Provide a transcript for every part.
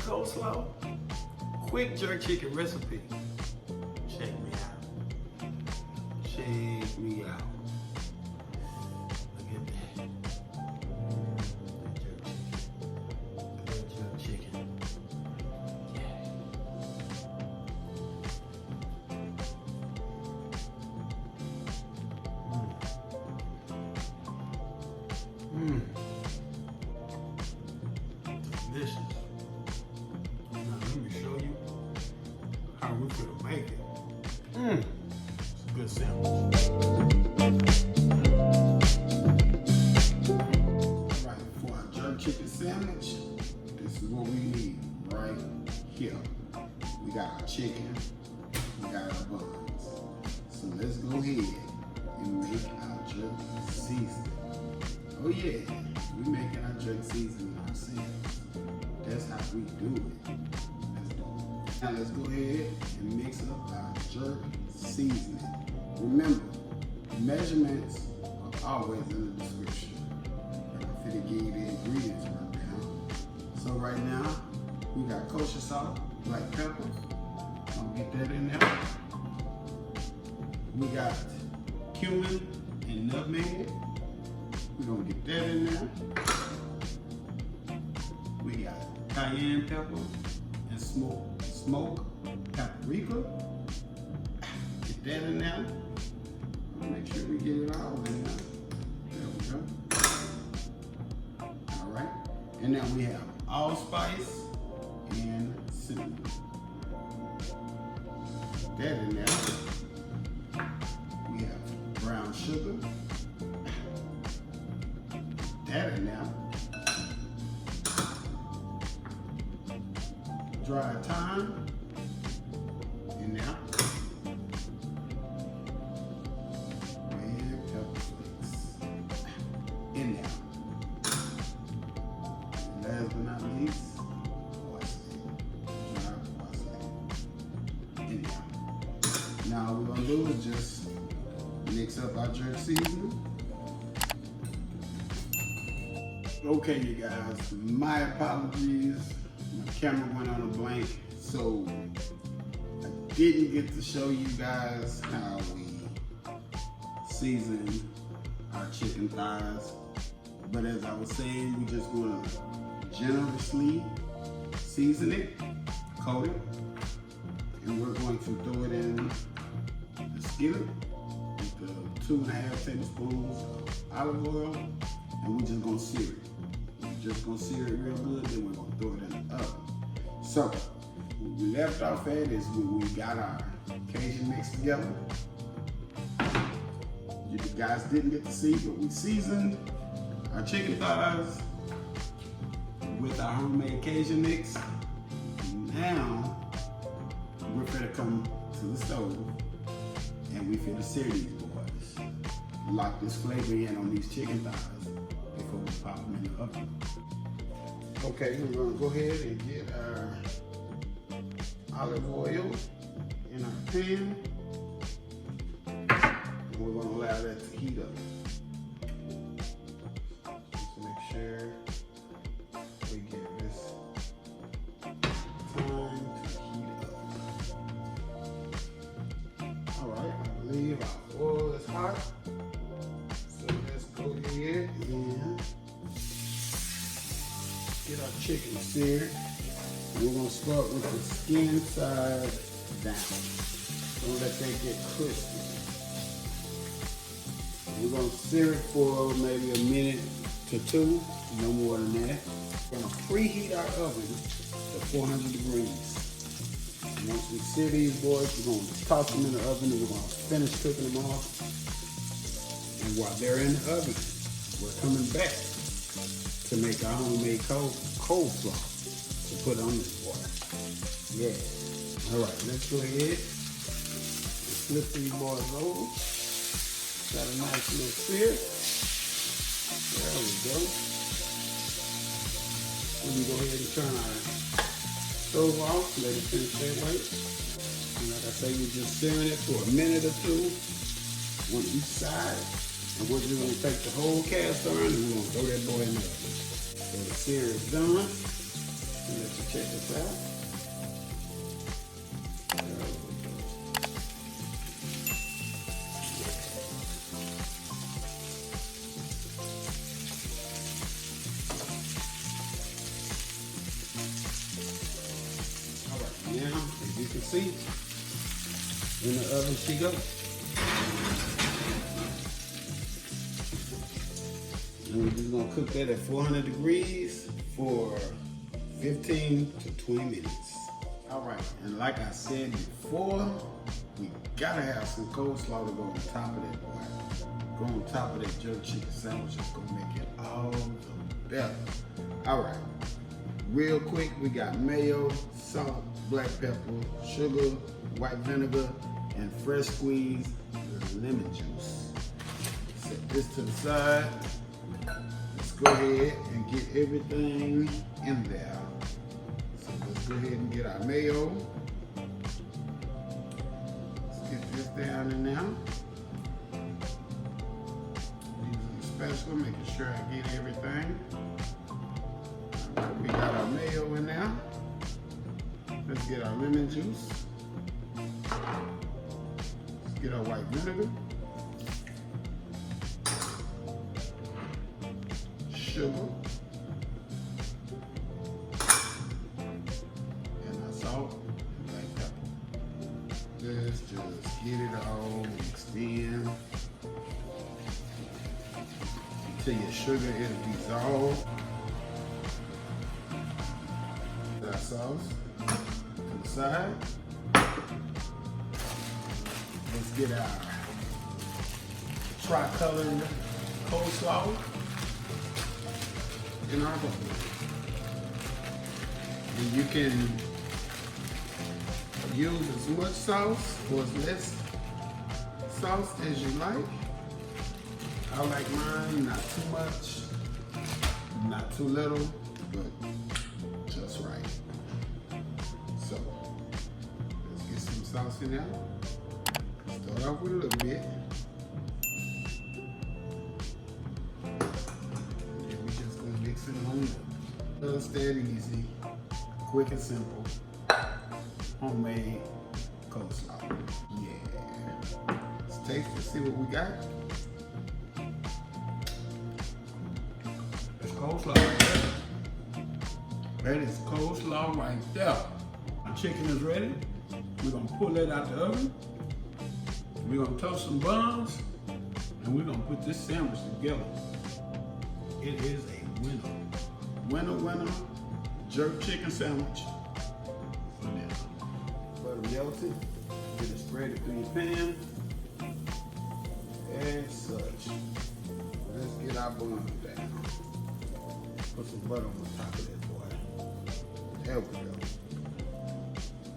coleslaw? Quick jerk chicken recipe. Check me out. Check me out. Look at that. Quick jerk chicken. Yeah. Delicious. Now let me show you how we could make it. It's a good sandwich. Alright, for our jerk chicken sandwich, this is what we need right here. We got our chicken, we got our buns. So let's go ahead and make our jerk seasoning. Oh yeah, we making our jerk seasoning ourselves. That's how we do it. Let's do it. Now let's go ahead and mix up our jerk seasoning. Remember, measurements are always in the description. I'm finna give you the ingredients right now. So right now, we got kosher salt, black pepper. I'll get that in there. We got cumin and nutmeg. We're gonna get that in there. We got cayenne pepper and smoked paprika. Get that in there. Make sure we get it all in there. There we go. All right. And then we have allspice and cinnamon. Get that in there. We have brown sugar. That in there. Dry thyme in there. Red pepper flakes in there. And last but not least, parsley. Dry parsley in there. Now all we're gonna do is just mix up our jerk seasoning. Okay, you guys, my apologies. My camera went on a blank, so I didn't get to show you guys how we season our chicken thighs. But as I was saying, we just gonna generously season it, coat it, and we're going to throw it in the skillet with the 2.5 tablespoons of olive oil, and we're just gonna sear it. Just gonna sear it real good, then we're gonna throw it in the oven. So, what we left off at is when we got our Cajun mix together. You guys didn't get to see, but we seasoned our chicken thighs with our homemade Cajun mix. Now, we're finna come to the stove and we finna sear these boys. Lock this flavor in on these chicken thighs before we pop them in the oven. Okay, we're gonna go ahead and get our olive oil in our pan. And we're gonna allow that to heat up. Just to make sure we get this time to heat up. All right, I believe our oil is hot. So let's go ahead and get our chicken seared. We're gonna start with the skin side down. Don't let that get crispy. We're gonna sear it for maybe a minute to 2, no more than that. We're gonna preheat our oven to 400 degrees. And once we sear these boys, we're gonna toss them in the oven and we're gonna finish cooking them off. And while they're in the oven, we're coming back to make our homemade coleslaw to put on this boy. Yeah. All right, let's go ahead and flip these boys over. Got a nice little sear. There we go. We can go ahead and turn our stove off, let it finish that way. And like I say, we're just searing it for a minute or 2 on each side. And we're just gonna take the whole cast iron and we're gonna throw that boy in there. So the sear is done. Let's check this out. Alright, now as you can see, in the oven she goes. And we're just gonna cook that at 400 degrees for 15 to 20 minutes. All right, and like I said before, we gotta have some coleslaw to go on top of that boy. Go on top of that jerk chicken sandwich. It's gonna make it all the better. All right, real quick, we got mayo, salt, black pepper, sugar, white vinegar, and fresh squeezed lemon juice. Set this to the side. Let's go ahead and get everything in there. So let's go ahead and get our mayo. Let's get this down in there. Using the spatula, making sure I get everything. All right, we got our mayo in there. Let's get our lemon juice. Let's get our white vinegar. Sugar. And our salt and black pepper. Let's just get it all mixed in until your sugar is dissolved. Our sauce to the side. Let's get our tri-colored coleslaw in our bowl. And you can use as much sauce or as less sauce as you like. I like mine not too much, not too little, but just right. So let's get some sauce in there. Start off with a little bit. Mix it on up. Just that easy, quick and simple, homemade coleslaw. Yeah. Let's taste it, see what we got. That's coleslaw right there. That is coleslaw right there. Our chicken is ready. We're gonna pull that out the oven. We're gonna toast some buns, and we're gonna put this sandwich together. It is a winner, jerk chicken sandwich for dinner. Butter melted, get it spread it through your pan, and such. Let's get our buns down. Put some butter on top of that boy. There we go.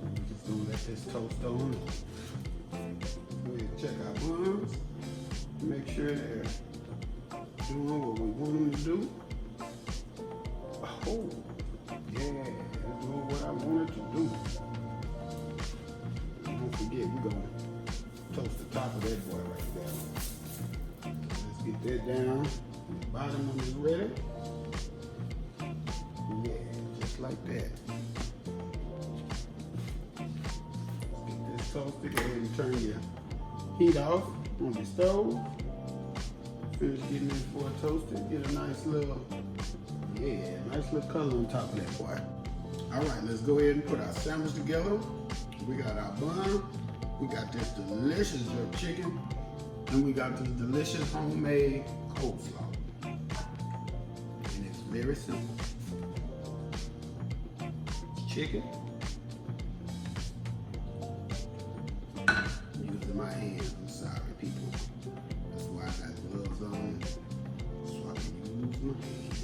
We're just gonna let this toast on. Go ahead and check our buns. Make sure they're doing what we want them to do. Oh, yeah, that's doing what I wanted to do. Don't forget, we're gonna toast the top of that boy right there. Let's get that down. The bottom one is ready. Yeah, just like that. Let's get this toasted. Go ahead and turn your heat off on the stove. Finish getting this boy toasted. Get a nice little color on top of that boy. All right, let's go ahead and put our sandwich together. We got our bun, we got this delicious jerk chicken, and we got this delicious homemade coleslaw. And it's very simple. It's chicken. I'm using my hands, I'm sorry people. That's why I got gloves on, so I can use my hands.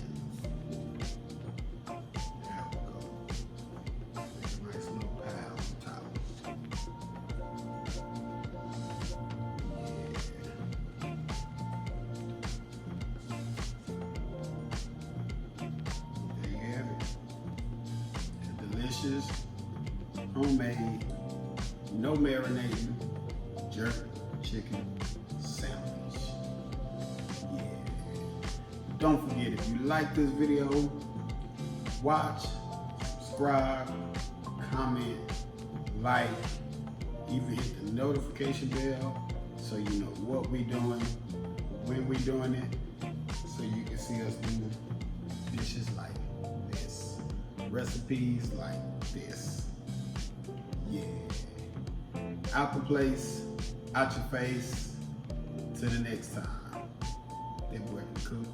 Homemade, no marinating, jerk chicken sandwich. Yeah. Don't forget, if you like this video, watch, subscribe, comment, like, even hit the notification bell so you know what we doing, when we doing it, so you can see us do dishes like this, recipes like this. Yeah. Out the place, out your face. Till the next time. That boy can cook.